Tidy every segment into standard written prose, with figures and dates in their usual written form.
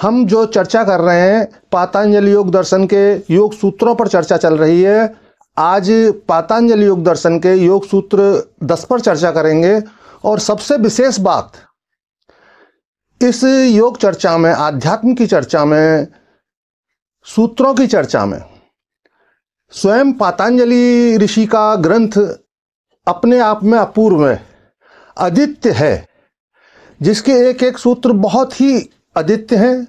हम जो चर्चा कर रहे हैं पातंजलि योग दर्शन के योग सूत्रों पर चर्चा चल रही है। आज पातंजलि योग दर्शन के योग सूत्र 10 पर चर्चा करेंगे। और सबसे विशेष बात इस योग चर्चा में, आध्यात्म की चर्चा में, सूत्रों की चर्चा में स्वयं पातंजलि ऋषि का ग्रंथ अपने आप में अपूर्व है, अद्वितीय है, जिसके एक एक सूत्र बहुत ही अद्वितीय हैं।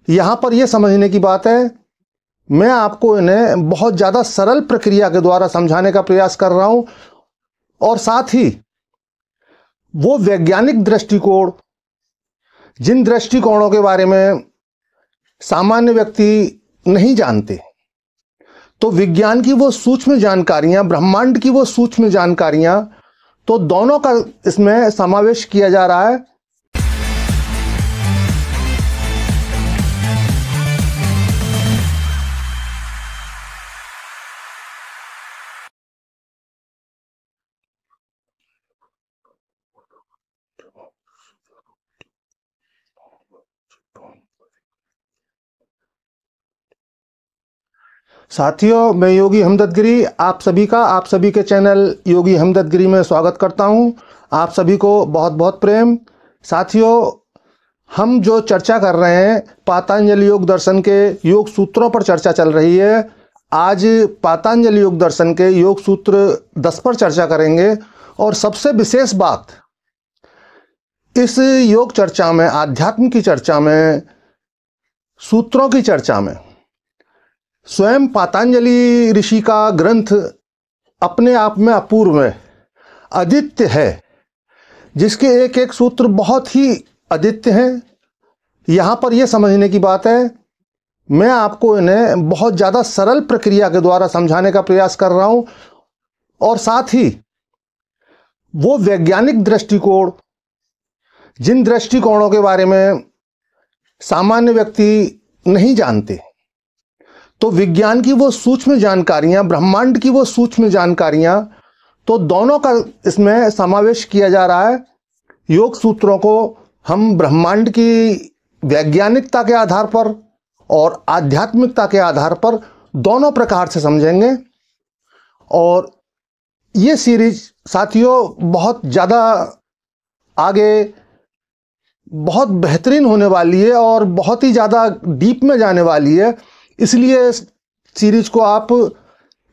यहाँ पर यह समझने की बात है, मैं आपको इन्हें बहुत ज़्यादा सरल प्रक्रिया के द्वारा समझाने का प्रयास कर रहा हूँ। और साथ ही वो वैज्ञानिक दृष्टिकोण, जिन दृष्टिकोणों के बारे में सामान्य व्यक्ति नहीं जानते, तो विज्ञान की वो सूक्ष्म जानकारियाँ, ब्रह्मांड की वो सूक्ष्म जानकारियाँ, तो दोनों का इसमें समावेश किया जा रहा है। साथियों, मैं योगी हमदर्द गिरी आप सभी के चैनल योगी हमदर्द गिरी में स्वागत करता हूं। आप सभी को बहुत बहुत प्रेम। साथियों, हम जो चर्चा कर रहे हैं पातंजलि योग दर्शन के योग सूत्रों पर चर्चा चल रही है। आज पातंजलि योग दर्शन के योग सूत्र 10 पर चर्चा करेंगे। और सबसे विशेष बात इस योग चर्चा में, आध्यात्म की चर्चा में, सूत्रों की चर्चा में स्वयं पातंजलि ऋषि का ग्रंथ अपने आप में अपूर्व है, अद्वितीय है, जिसके एक एक सूत्र बहुत ही अद्वितीय हैं। यहाँ पर यह समझने की बात है, मैं आपको इन्हें बहुत ज़्यादा सरल प्रक्रिया के द्वारा समझाने का प्रयास कर रहा हूँ। और साथ ही वो वैज्ञानिक दृष्टिकोण, जिन दृष्टिकोणों के बारे में सामान्य व्यक्ति नहीं जानते, तो विज्ञान की वो सूक्ष्म जानकारियाँ, ब्रह्मांड की वो सूक्ष्म जानकारियाँ, तो दोनों का इसमें समावेश किया जा रहा है। योग सूत्रों को हम ब्रह्मांड की वैज्ञानिकता के आधार पर और आध्यात्मिकता के आधार पर दोनों प्रकार से समझेंगे। और ये सीरीज साथियों बहुत ज़्यादा आगे बहुत बेहतरीन होने वाली है और बहुत ही ज़्यादा डीप में जाने वाली है। इसलिए सीरीज को आप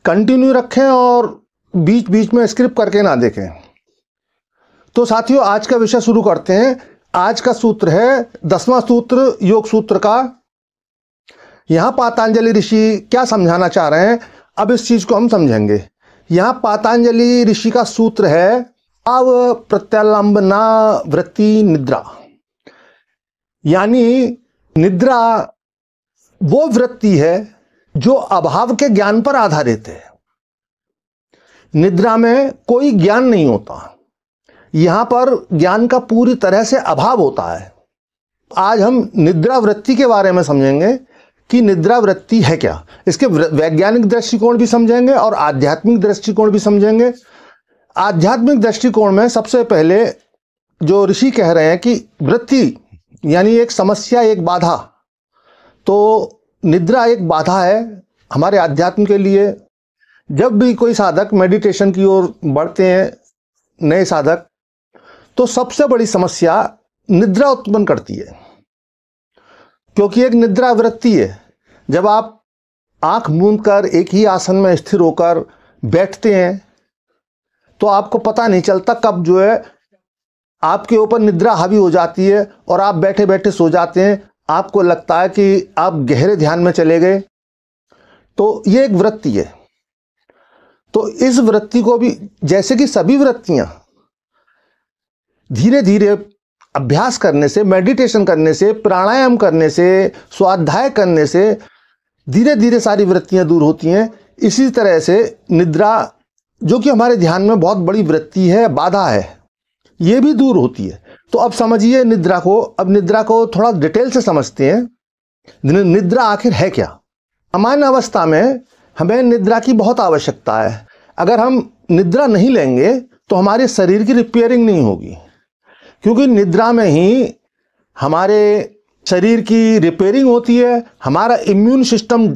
कंटिन्यू रखें और बीच बीच में स्किप करके ना देखें। तो साथियों, आज का विषय शुरू करते हैं। आज का सूत्र है 10वां सूत्र योग सूत्र का। यहाँ पातंजलि ऋषि क्या समझाना चाह रहे हैं, अब इस चीज को हम समझेंगे। यहाँ पातंजलि ऋषि का सूत्र है अव प्रत्यलंबना वृत्ति निद्रा, यानी निद्रा वो वृत्ति है जो अभाव के ज्ञान पर आधारित है। निद्रा में कोई ज्ञान नहीं होता, यहां पर ज्ञान का पूरी तरह से अभाव होता है। आज हम निद्रा वृत्ति के बारे में समझेंगे कि निद्रा वृत्ति है क्या, इसके वैज्ञानिक दृष्टिकोण भी समझेंगे और आध्यात्मिक दृष्टिकोण भी समझेंगे। आध्यात्मिक दृष्टिकोण में सबसे पहले जो ऋषि कह रहे हैं कि वृत्ति यानी एक समस्या, एक बाधा, तो निद्रा एक बाधा है हमारे अध्यात्म के लिए। जब भी कोई साधक मेडिटेशन की ओर बढ़ते हैं, नए साधक, तो सबसे बड़ी समस्या निद्रा उत्पन्न करती है, क्योंकि एक निद्रा वृत्ति है। जब आप आंख मूंद कर एक ही आसन में स्थिर होकर बैठते हैं तो आपको पता नहीं चलता कब जो है आपके ऊपर निद्रा हावी हो जाती है और आप बैठे बैठे सो जाते हैं। आपको लगता है कि आप गहरे ध्यान में चले गए। तो ये एक वृत्ति है। तो इस वृत्ति को भी, जैसे कि सभी वृत्तियां धीरे धीरे अभ्यास करने से, मेडिटेशन करने से, प्राणायाम करने से, स्वाध्याय करने से धीरे धीरे सारी वृत्तियां दूर होती हैं। इसी तरह से निद्रा, जो कि हमारे ध्यान में बहुत बड़ी वृत्ति है, बाधा है, ये भी दूर होती है। तो अब समझिए निद्रा को। अब निद्रा को थोड़ा डिटेल से समझते हैं। निद्रा आखिर है क्या। सामान्य अवस्था में हमें निद्रा की बहुत आवश्यकता है। अगर हम निद्रा नहीं लेंगे तो हमारे शरीर की रिपेयरिंग नहीं होगी, क्योंकि निद्रा में ही हमारे शरीर की रिपेयरिंग होती है, हमारा इम्यून सिस्टम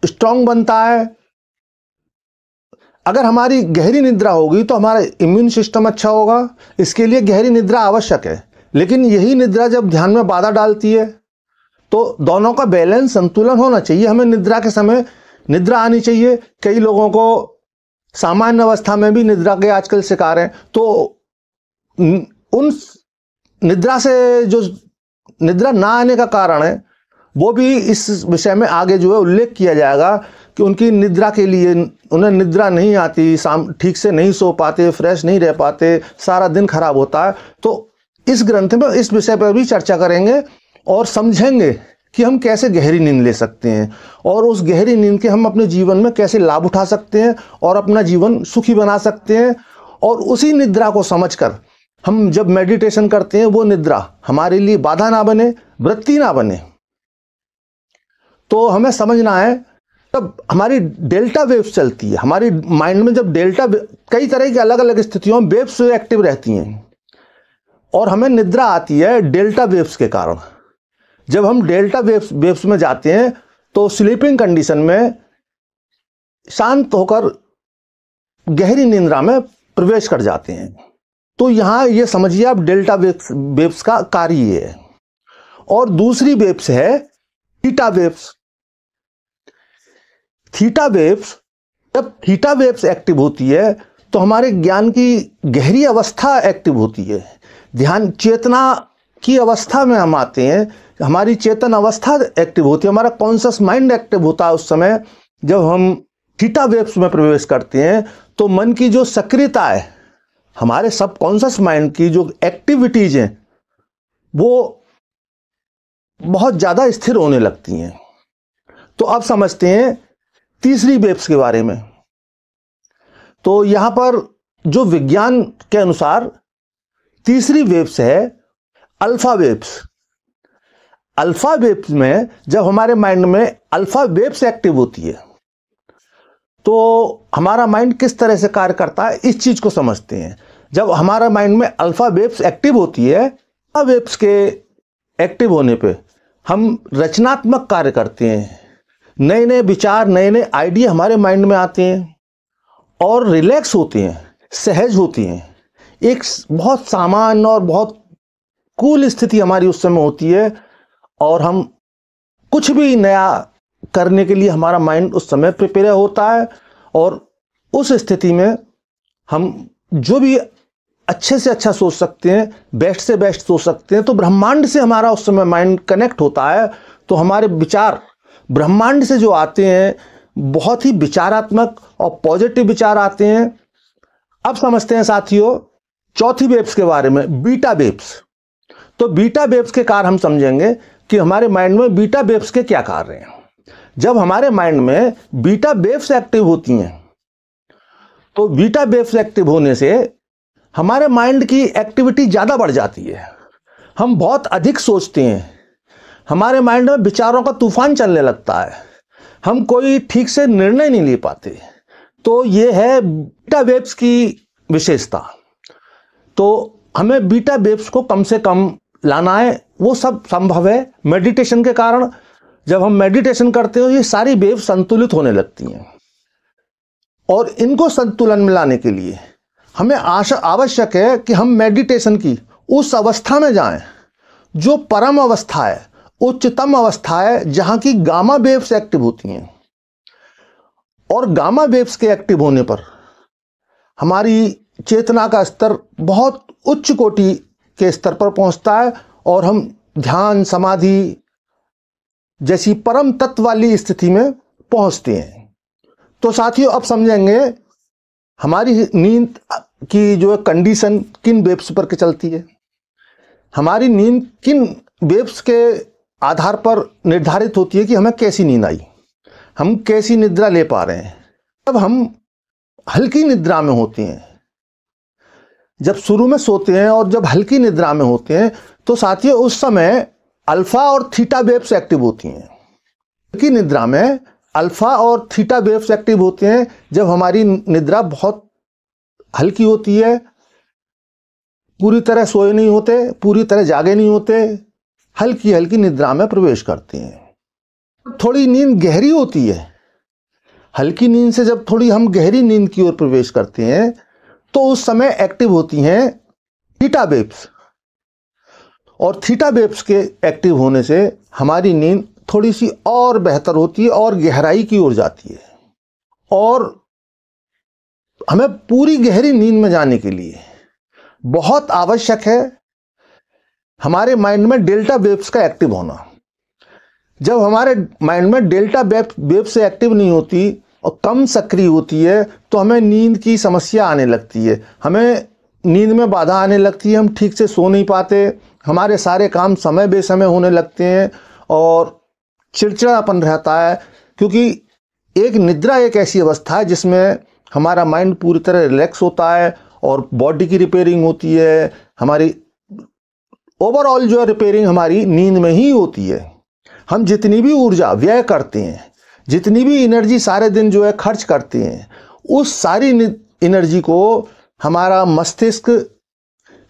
स्ट्रांग बनता है। अगर हमारी गहरी निद्रा होगी तो हमारा इम्यून सिस्टम अच्छा होगा। इसके लिए गहरी निद्रा आवश्यक है। लेकिन यही निद्रा जब ध्यान में बाधा डालती है तो दोनों का बैलेंस, संतुलन होना चाहिए। हमें निद्रा के समय निद्रा आनी चाहिए। कई लोगों को सामान्य अवस्था में भी निद्रा के आजकल शिकार हैं, तो उन निद्रा से जो निद्रा ना आने का कारण है वो भी इस विषय में आगे जो है उल्लेख किया जाएगा कि उनकी निद्रा के लिए उन्हें निद्रा नहीं आती, ठीक से नहीं सो पाते, फ्रेश नहीं रह पाते, सारा दिन खराब होता है। तो इस ग्रंथ में इस विषय पर भी चर्चा करेंगे और समझेंगे कि हम कैसे गहरी नींद ले सकते हैं और उस गहरी नींद के हम अपने जीवन में कैसे लाभ उठा सकते हैं और अपना जीवन सुखी बना सकते हैं। और उसी निद्रा को समझकर हम जब मेडिटेशन करते हैं वो निद्रा हमारे लिए बाधा ना बने, वृत्ति ना बने। तो हमें समझना है, तब हमारी डेल्टा वेव्स चलती है हमारी माइंड में। जब कई तरह की अलग अलग स्थितियों में वेव्स एक्टिव रहती हैं और हमें निद्रा आती है डेल्टा वेव्स के कारण। जब हम डेल्टा वेव्स में जाते हैं तो स्लीपिंग कंडीशन में शांत होकर गहरी निद्रा में प्रवेश कर जाते हैं। तो यहां ये समझिए आप, डेल्टा वेव्स का कार्य ये है। और दूसरी वेव्स है थीटा वेव्स। थीटा वेव्स, जब थीटा वेव्स एक्टिव होती है तो हमारे ज्ञान की गहरी अवस्था एक्टिव होती है। ध्यान चेतना की अवस्था में हम आते हैं, हमारी चेतन अवस्था एक्टिव होती है, हमारा कॉन्शियस माइंड एक्टिव होता है उस समय। जब हम थीटा वेव्स में प्रवेश करते हैं तो मन की जो सक्रियता है, हमारे सबकॉन्शियस माइंड की जो एक्टिविटीज हैं वो बहुत ज़्यादा स्थिर होने लगती हैं। तो अब समझते हैं तीसरी वेव्स के बारे में। तो यहां पर जो विज्ञान के अनुसार तीसरी वेव्स है अल्फा वेव्स। अल्फा वेव्स में जब हमारे माइंड में अल्फा वेव्स एक्टिव होती है तो हमारा माइंड किस तरह से कार्य करता है इस चीज को समझते हैं। जब हमारा माइंड में अल्फा वेव्स एक्टिव होती है, अल्फा वेव्स के एक्टिव होने पे हम रचनात्मक कार्य करते हैं, नए नए विचार, नए नए आइडिया हमारे माइंड में आते हैं और रिलैक्स होते हैं, सहज होती हैं। एक बहुत सामान्य और बहुत कूल स्थिति हमारी उस समय होती है और हम कुछ भी नया करने के लिए हमारा माइंड उस समय प्रिपेयर होता है। और उस स्थिति में हम जो भी अच्छे से अच्छा सोच सकते हैं, बेस्ट से बेस्ट सोच सकते हैं। तो ब्रह्मांड से हमारा उस समय माइंड कनेक्ट होता है, तो हमारे विचार ब्रह्मांड से जो आते हैं बहुत ही विचारात्मक और पॉजिटिव विचार आते हैं। अब समझते हैं साथियों चौथी वेव्स के बारे में, बीटा वेव्स। तो बीटा वेव्स के कार्य हम समझेंगे कि हमारे माइंड में बीटा वेव्स के क्या कार्य हैं। जब हमारे माइंड में बीटा वेव्स एक्टिव होती हैं तो बीटा वेव्स एक्टिव होने से हमारे माइंड की एक्टिविटी ज़्यादा बढ़ जाती है, हम बहुत अधिक सोचते हैं, हमारे माइंड में विचारों का तूफान चलने लगता है, हम कोई ठीक से निर्णय नहीं ले पाते। तो ये है बीटा वेव्स की विशेषता। तो हमें बीटा वेव्स को कम से कम लाना है, वो सब संभव है मेडिटेशन के कारण। जब हम मेडिटेशन करते हैं ये सारी वेव संतुलित होने लगती हैं और इनको संतुलन में लाने के लिए हमें आवश्यक है कि हम मेडिटेशन की उस अवस्था में जाएं जो परम अवस्था है, उच्चतम अवस्था है, जहां की गामा वेव्स एक्टिव होती हैं। और गामा वेव्स के एक्टिव होने पर हमारी चेतना का स्तर बहुत उच्च कोटि के स्तर पर पहुंचता है और हम ध्यान, समाधि जैसी परम तत्व वाली स्थिति में पहुंचते हैं। तो साथियों अब समझेंगे हमारी नींद की जो कंडीशन किन वेव्स पर के चलती है। हमारी नींद किन वेव्स के आधार पर निर्धारित होती है कि हमें कैसी नींद आई, हम कैसी निद्रा ले पा रहे हैं। तब हम हल्की निद्रा में होते हैं, जब शुरू में सोते हैं और जब हल्की निद्रा में होते हैं तो साथियों उस समय अल्फा और थीटा वेव्स एक्टिव होती हैं। हल्की निद्रा में अल्फा और थीटा वेव्स एक्टिव होते हैं जब हमारी निद्रा बहुत हल्की होती है, पूरी तरह सोए नहीं होते, पूरी तरह जागे नहीं होते, हल्की हल्की निद्रा में प्रवेश करते हैं। थोड़ी नींद गहरी होती है, हल्की नींद से जब थोड़ी हम गहरी नींद की ओर प्रवेश करते हैं तो उस समय एक्टिव होती हैं थीटा वेव्स, और थीटा वेव्स के एक्टिव होने से हमारी नींद थोड़ी सी और बेहतर होती है और गहराई की ओर जाती है। और हमें पूरी गहरी नींद में जाने के लिए बहुत आवश्यक है हमारे माइंड में डेल्टा वेव्स का एक्टिव होना। जब हमारे माइंड में डेल्टा वेव से एक्टिव नहीं होती और कम सक्रिय होती है तो हमें नींद की समस्या आने लगती है, हमें नींद में बाधा आने लगती है, हम ठीक से सो नहीं पाते, हमारे सारे काम समय बेसमय होने लगते हैं और चिड़चिड़ापन रहता है। क्योंकि एक निद्रा एक ऐसी अवस्था है जिसमें हमारा माइंड पूरी तरह रिलैक्स होता है और बॉडी की रिपेयरिंग होती है, हमारी ओवरऑल जो रिपेयरिंग हमारी नींद में ही होती है। हम जितनी भी ऊर्जा व्यय करते हैं, जितनी भी एनर्जी सारे दिन जो है खर्च करते हैं, उस सारी एनर्जी को हमारा मस्तिष्क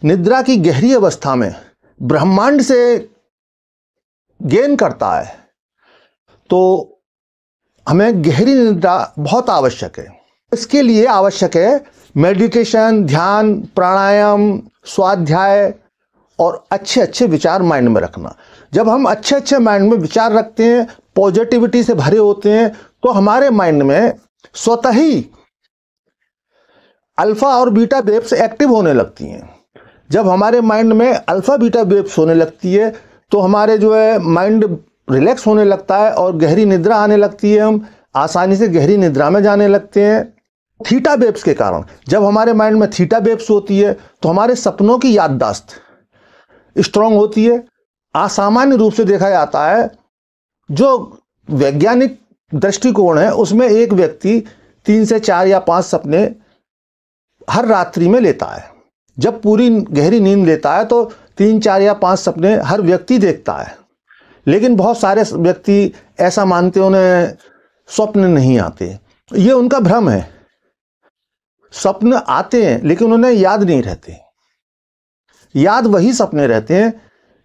निद्रा की गहरी अवस्था में ब्रह्मांड से गेन करता है। तो हमें गहरी निद्रा बहुत आवश्यक है। इसके लिए आवश्यक है मेडिटेशन, ध्यान, प्राणायाम, स्वाध्याय और अच्छे अच्छे विचार माइंड में रखना। जब हम अच्छे अच्छे माइंड में विचार रखते हैं, पॉजिटिविटी से भरे होते हैं, तो हमारे माइंड में स्वतः ही अल्फा और बीटा वेव्स एक्टिव होने लगती हैं। जब हमारे माइंड में अल्फा बीटा वेव्स होने लगती है तो हमारे जो है माइंड रिलैक्स होने लगता है और गहरी निद्रा आने लगती है, हम आसानी से गहरी निद्रा में जाने लगते हैं। थीटा वेव्स के कारण जब हमारे माइंड में थीटा वेव्स होती है तो हमारे सपनों की याददाश्त स्ट्रांग होती है। असामान्य रूप से देखा जाता है, जो वैज्ञानिक दृष्टिकोण है उसमें एक व्यक्ति 3 से 4 या 5 सपने हर रात्रि में लेता है। जब पूरी गहरी नींद लेता है तो 3, 4 या 5 सपने हर व्यक्ति देखता है। लेकिन बहुत सारे व्यक्ति ऐसा मानते हैं उन्हें स्वप्न नहीं आते। ये उनका भ्रम है। स्वप्न आते हैं लेकिन उन्हें याद नहीं रहते। याद वही सपने रहते हैं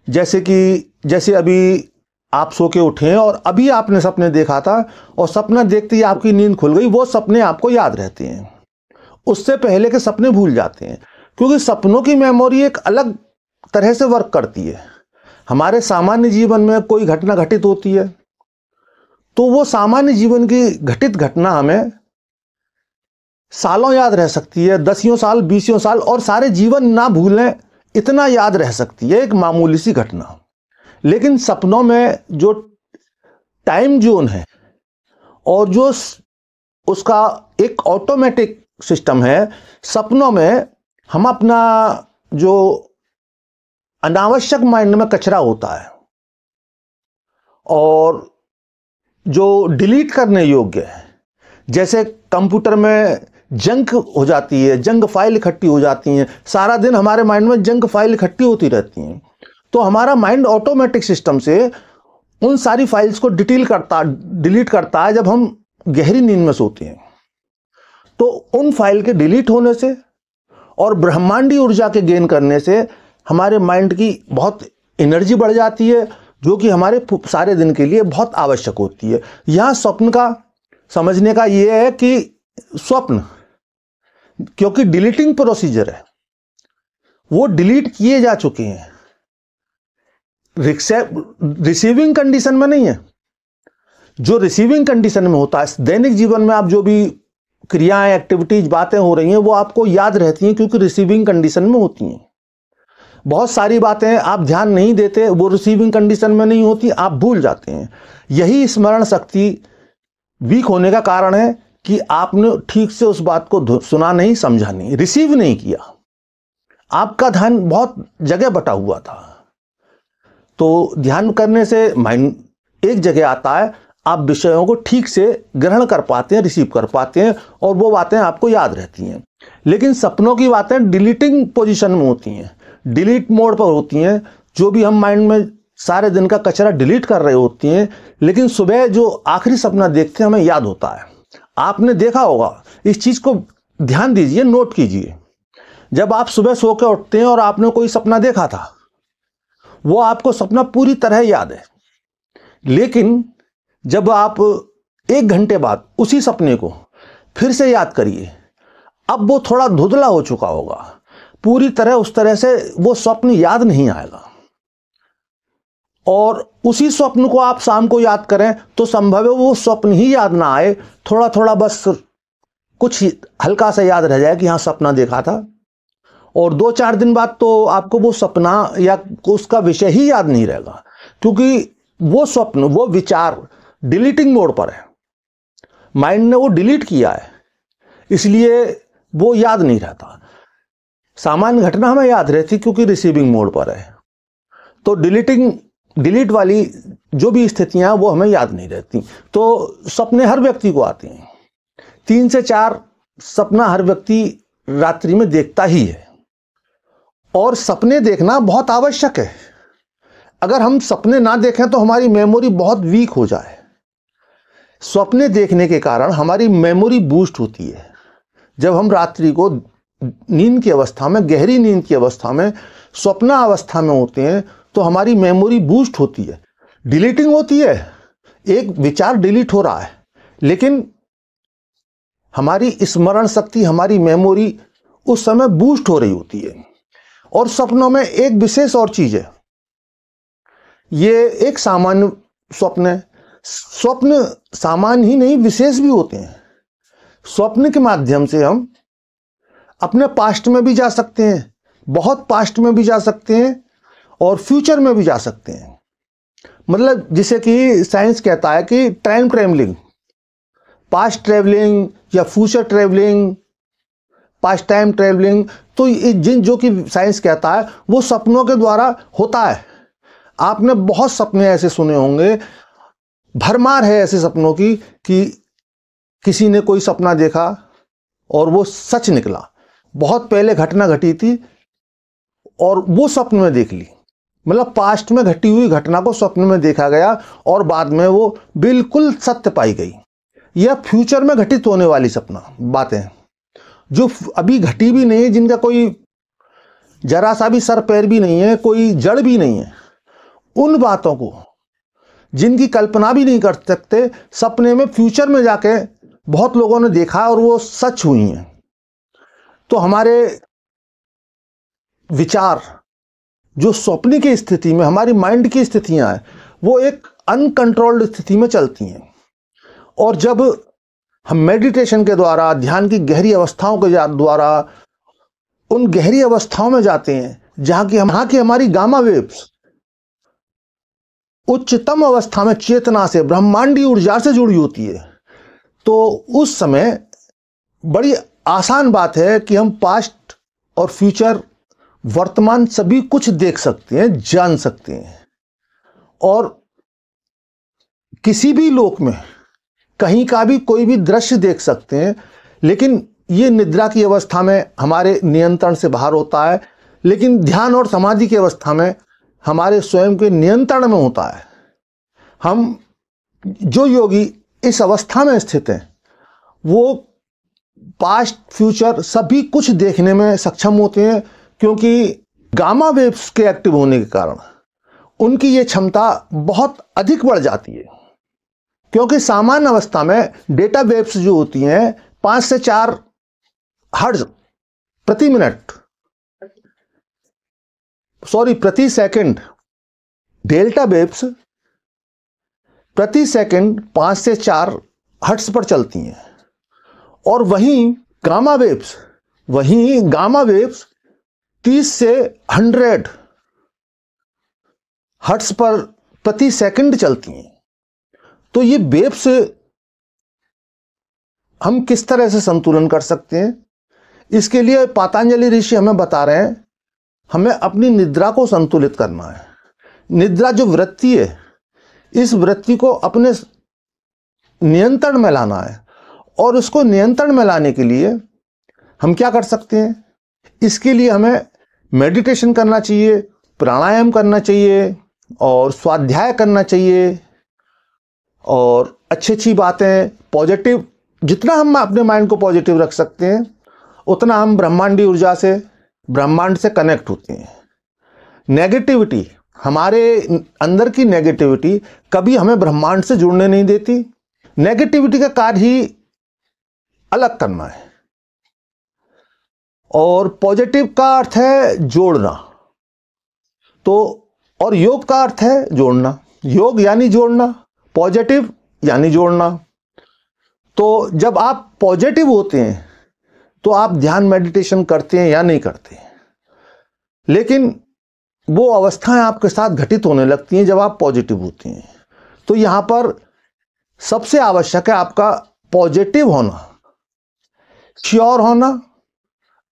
जैसे अभी आप सो के उठे हैं और अभी आपने सपने देखा था और सपना देखते ही आपकी नींद खुल गई, वो सपने आपको याद रहते हैं। उससे पहले के सपने भूल जाते हैं, क्योंकि सपनों की मेमोरी एक अलग तरह से वर्क करती है। हमारे सामान्य जीवन में कोई घटना घटित होती है तो वो सामान्य जीवन की घटित घटना हमें सालों याद रह सकती है, 10 साल, 20 साल, और सारे जीवन ना भूलें इतना याद रह सकती है एक मामूली सी घटना। लेकिन सपनों में जो टाइम जोन है और जो उसका एक ऑटोमेटिक सिस्टम है, सपनों में हम अपना जो अनावश्यक माइंड में कचरा होता है और जो डिलीट करने योग्य है, जैसे कंप्यूटर में जंक हो जाती है, जंक फाइल इकट्ठी हो जाती हैं, सारा दिन हमारे माइंड में जंक फाइल इकट्ठी होती रहती हैं, तो हमारा माइंड ऑटोमेटिक सिस्टम से उन सारी फाइल्स को डिलीट करता है जब हम गहरी नींद में सोते हैं। तो उन फाइल के डिलीट होने से और ब्रह्मांडी ऊर्जा के गेन करने से हमारे माइंड की बहुत एनर्जी बढ़ जाती है, जो कि हमारे सारे दिन के लिए बहुत आवश्यक होती है। यहाँ स्वप्न का समझने का ये है कि स्वप्न क्योंकि डिलीटिंग प्रोसीजर है, वो डिलीट किए जा चुके हैं, रिसीविंग कंडीशन में नहीं है। जो रिसीविंग कंडीशन में होता है, दैनिक जीवन में आप जो भी क्रियाएं, एक्टिविटीज, बातें हो रही हैं वो आपको याद रहती हैं क्योंकि रिसीविंग कंडीशन में होती हैं। बहुत सारी बातें आप ध्यान नहीं देते, वो रिसीविंग कंडीशन में नहीं होती, आप भूल जाते हैं। यही स्मरण शक्ति वीक होने का कारण है कि आपने ठीक से उस बात को सुना नहीं, समझा नहीं, रिसीव नहीं किया। आपका ध्यान बहुत जगह बटा हुआ था। तो ध्यान करने से माइंड एक जगह आता है, आप विषयों को ठीक से ग्रहण कर पाते हैं, रिसीव कर पाते हैं और वो बातें आपको याद रहती हैं। लेकिन सपनों की बातें डिलीटिंग पोजीशन में होती हैं, डिलीट मोड पर होती हैं। जो भी हम माइंड में सारे दिन का कचरा डिलीट कर रहे होती हैं, लेकिन सुबह जो आखिरी सपना देखते हैं हमें याद होता है। आपने देखा होगा, इस चीज को ध्यान दीजिए, नोट कीजिए। जब आप सुबह सो के उठते हैं और आपने कोई सपना देखा था, वो आपको सपना पूरी तरह याद है, लेकिन जब आप 1 घंटे बाद उसी सपने को फिर से याद करिए, अब वो थोड़ा धुंधला हो चुका होगा, पूरी तरह उस तरह से वो स्वप्न याद नहीं आएगा। और उसी स्वप्न को आप शाम को याद करें तो संभव है वो स्वप्न ही याद ना आए, थोड़ा थोड़ा बस कुछ हल्का सा याद रह जाए कि हाँ सपना देखा था, और 2-4 दिन बाद तो आपको वो सपना या उसका विषय ही याद नहीं रहेगा, क्योंकि वो स्वप्न, वो विचार डिलीटिंग मोड पर है, माइंड ने वो डिलीट किया है, इसलिए वो याद नहीं रहता। सामान्य घटना हमें याद रहती क्योंकि रिसीविंग मोड पर है, तो डिलीट वाली जो भी स्थितियां वो हमें याद नहीं रहती। तो सपने हर व्यक्ति को आते हैं, 3 से 4 सपना हर व्यक्ति रात्रि में देखता ही है, और सपने देखना बहुत आवश्यक है। अगर हम सपने ना देखें तो हमारी मेमोरी बहुत वीक हो जाए। सपने देखने के कारण हमारी मेमोरी बूस्ट होती है। जब हम रात्रि को नींद की अवस्था में, गहरी नींद की अवस्था में, स्वप्न अवस्था में होते हैं तो हमारी मेमोरी बूस्ट होती है, डिलीटिंग होती है, एक विचार डिलीट हो रहा है, लेकिन हमारी स्मरण शक्ति, हमारी मेमोरी उस समय बूस्ट हो रही होती है। और सपनों में एक विशेष और चीज है, ये एक सामान्य स्वप्न है। स्वप्न सामान्य ही नहीं, विशेष भी होते हैं। स्वप्न के माध्यम से हम अपने पास्ट में भी जा सकते हैं, बहुत पास्ट में भी जा सकते हैं, और फ्यूचर में भी जा सकते हैं। मतलब जिसे कि साइंस कहता है कि टाइम ट्रैवलिंग, पास्ट ट्रैवलिंग या future travelling, past time travelling, तो जो कि साइंस कहता है वो सपनों के द्वारा होता है। आपने बहुत सपने ऐसे सुने होंगे, भरमार है ऐसे सपनों की, कि किसी ने कोई सपना देखा और वो सच निकला, बहुत पहले घटना घटी थी और वो स्वप्न में देख ली। मतलब पास्ट में घटी हुई घटना को स्वप्न में देखा गया और बाद में वो बिल्कुल सत्य पाई गई। यह फ्यूचर में घटित होने वाली सपना बातें जो अभी घटी भी नहीं, जिनका कोई जरा सा भी सर पैर भी नहीं है, कोई जड़ भी नहीं है, उन बातों को जिनकी कल्पना भी नहीं कर सकते, सपने में फ्यूचर में जाके बहुत लोगों ने देखा और वो सच हुई हैं। तो हमारे विचार जो स्वप्न की स्थिति में, हमारी माइंड की स्थितियां हैं, वो एक अनकंट्रोल्ड स्थिति में चलती हैं। और जब हम मेडिटेशन के द्वारा, ध्यान की गहरी अवस्थाओं के द्वारा उन गहरी अवस्थाओं में जाते हैं जहां की हमारी गामा वेव्स उच्चतम अवस्था में चेतना से, ब्रह्मांडी ऊर्जा से जुड़ी होती है, तो उस समय बड़ी आसान बात है कि हम पास्ट और फ्यूचर, वर्तमान सभी कुछ देख सकते हैं, जान सकते हैं, और किसी भी लोक में कहीं का भी कोई भी दृश्य देख सकते हैं। लेकिन ये निद्रा की अवस्था में हमारे नियंत्रण से बाहर होता है, लेकिन ध्यान और समाधि की अवस्था में हमारे स्वयं के नियंत्रण में होता है। हम जो योगी इस अवस्था में स्थित हैं, वो पास्ट फ्यूचर सभी कुछ देखने में सक्षम होते हैं, क्योंकि गामा वेव्स के एक्टिव होने के कारण उनकी ये क्षमता बहुत अधिक बढ़ जाती है। क्योंकि सामान्य अवस्था में डेटा वेव्स जो होती हैं 5 से 4 हर्ट्ज प्रति सेकंड, डेल्टा वेव्स प्रति सेकंड 5 से 4 हर्ट्ज पर चलती हैं, और वहीं गामा वेव्स 30 से 100 हर्ट्ज पर प्रति सेकंड चलती हैं। तो ये वेव्स हम किस तरह से संतुलन कर सकते हैं, इसके लिए पतंजलि ऋषि हमें बता रहे हैं, हमें अपनी निद्रा को संतुलित करना है। निद्रा जो वृत्ति है, इस वृत्ति को अपने नियंत्रण में लाना है, और उसको नियंत्रण में लाने के लिए हम क्या कर सकते हैं? इसके लिए हमें मेडिटेशन करना चाहिए, प्राणायाम करना चाहिए, और स्वाध्याय करना चाहिए, और अच्छी बातें, पॉजिटिव, जितना हम अपने माइंड को पॉजिटिव रख सकते हैं उतना हम ब्रह्मांडी ऊर्जा से, ब्रह्मांड से कनेक्ट होते हैं। नेगेटिविटी हमारे अंदर की नेगेटिविटी कभी हमें ब्रह्मांड से जुड़ने नहीं देती। नेगेटिविटी का कार्य ही अलग करना है, और पॉजिटिव का अर्थ है जोड़ना, तो और योग का अर्थ है जोड़ना। योग यानी जोड़ना, पॉजिटिव यानी जोड़ना। तो जब आप पॉजिटिव होते हैं तो आप ध्यान मेडिटेशन करते हैं या नहीं करते हैं, लेकिन वो अवस्थाएं आपके साथ घटित होने लगती हैं जब आप पॉजिटिव होते हैं। तो यहां पर सबसे आवश्यक है आपका पॉजिटिव होना, श्योर होना,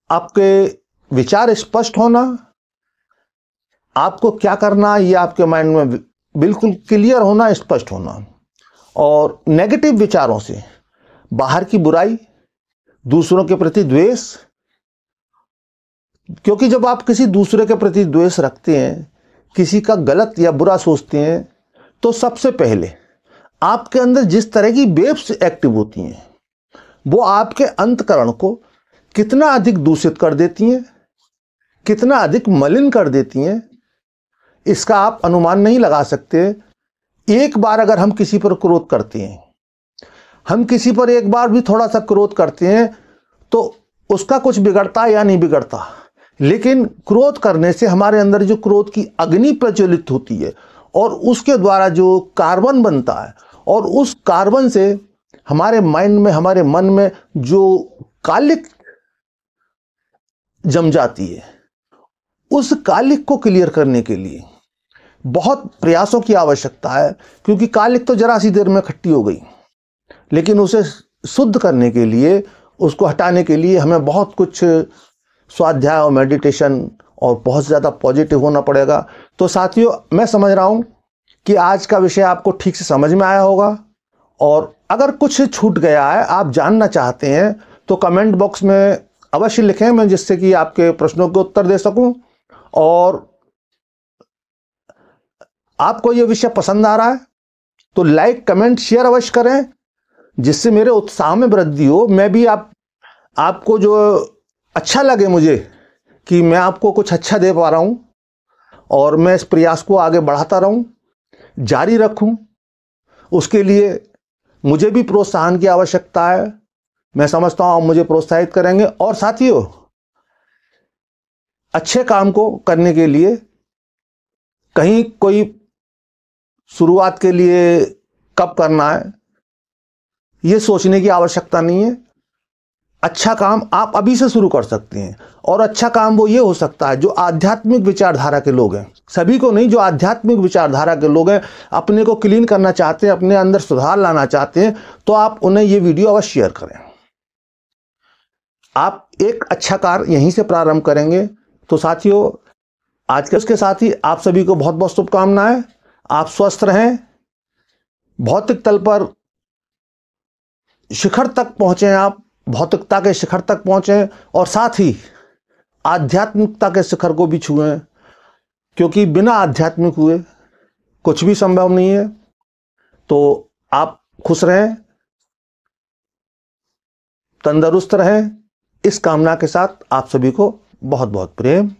आपके विचार स्पष्ट होना, आपको क्या करना है ये आपके माइंड में बिल्कुल क्लियर होना, स्पष्ट होना, और नेगेटिव विचारों से बाहर की बुराई, दूसरों के प्रति द्वेष, क्योंकि जब आप किसी दूसरे के प्रति द्वेष रखते हैं, किसी का गलत या बुरा सोचते हैं, तो सबसे पहले आपके अंदर जिस तरह की वेव्स एक्टिव होती हैं वो आपके अंतकरण को कितना अधिक दूषित कर देती हैं, कितना अधिक मलिन कर देती हैं, इसका आप अनुमान नहीं लगा सकते। एक बार अगर हम किसी पर क्रोध करते हैं, हम किसी पर एक बार भी थोड़ा सा क्रोध करते हैं, तो उसका कुछ बिगड़ता या नहीं बिगड़ता, लेकिन क्रोध करने से हमारे अंदर जो क्रोध की अग्नि प्रज्वलित होती है और उसके द्वारा जो कार्बन बनता है, और उस कार्बन से हमारे माइंड में, हमारे मन में जो कालिक जम जाती है, उस कालिक को क्लियर करने के लिए बहुत प्रयासों की आवश्यकता है। क्योंकि कालिक तो जरा सी देर में इकट्ठी हो गई, लेकिन उसे शुद्ध करने के लिए, उसको हटाने के लिए हमें बहुत कुछ स्वाध्याय और मेडिटेशन और बहुत ज़्यादा पॉजिटिव होना पड़ेगा। तो साथियों, मैं समझ रहा हूँ कि आज का विषय आपको ठीक से समझ में आया होगा, और अगर कुछ छूट गया है, आप जानना चाहते हैं, तो कमेंट बॉक्स में अवश्य लिखें, मैं जिससे कि आपके प्रश्नों के उत्तर दे सकूं। और आपको यह विषय पसंद आ रहा है तो लाइक, कमेंट, शेयर अवश्य करें, जिससे मेरे उत्साह में वृद्धि हो। मैं भी आपको जो अच्छा लगे मुझे कि मैं आपको कुछ अच्छा दे पा रहा हूं, और मैं इस प्रयास को आगे बढ़ाता रहूं, जारी रखूं, उसके लिए मुझे भी प्रोत्साहन की आवश्यकता है। मैं समझता हूं आप मुझे प्रोत्साहित करेंगे। और साथियों, अच्छे काम को करने के लिए कहीं कोई शुरुआत के लिए कब करना है ये सोचने की आवश्यकता नहीं है। अच्छा काम आप अभी से शुरू कर सकते हैं, और अच्छा काम वो ये हो सकता है जो आध्यात्मिक विचारधारा के लोग हैं, सभी को नहीं, जो आध्यात्मिक विचारधारा के लोग हैं, अपने को क्लीन करना चाहते हैं, अपने अंदर सुधार लाना चाहते हैं, तो आप उन्हें ये वीडियो अवश्य शेयर करें। आप एक अच्छा कार्य यहीं से प्रारंभ करेंगे। तो साथियों, आज के उसके साथ ही आप सभी को बहुत बहुत शुभकामनाएं। आप स्वस्थ रहें, भौतिक तल पर शिखर तक पहुंचे, आप भौतिकता के शिखर तक पहुंचे, और साथ ही आध्यात्मिकता के शिखर को भी छुएं, क्योंकि बिना आध्यात्मिक हुए कुछ भी संभव नहीं है। तो आप खुश रहें, तंदुरुस्त रहें, इस कामना के साथ आप सभी को बहुत बहुत प्रेम।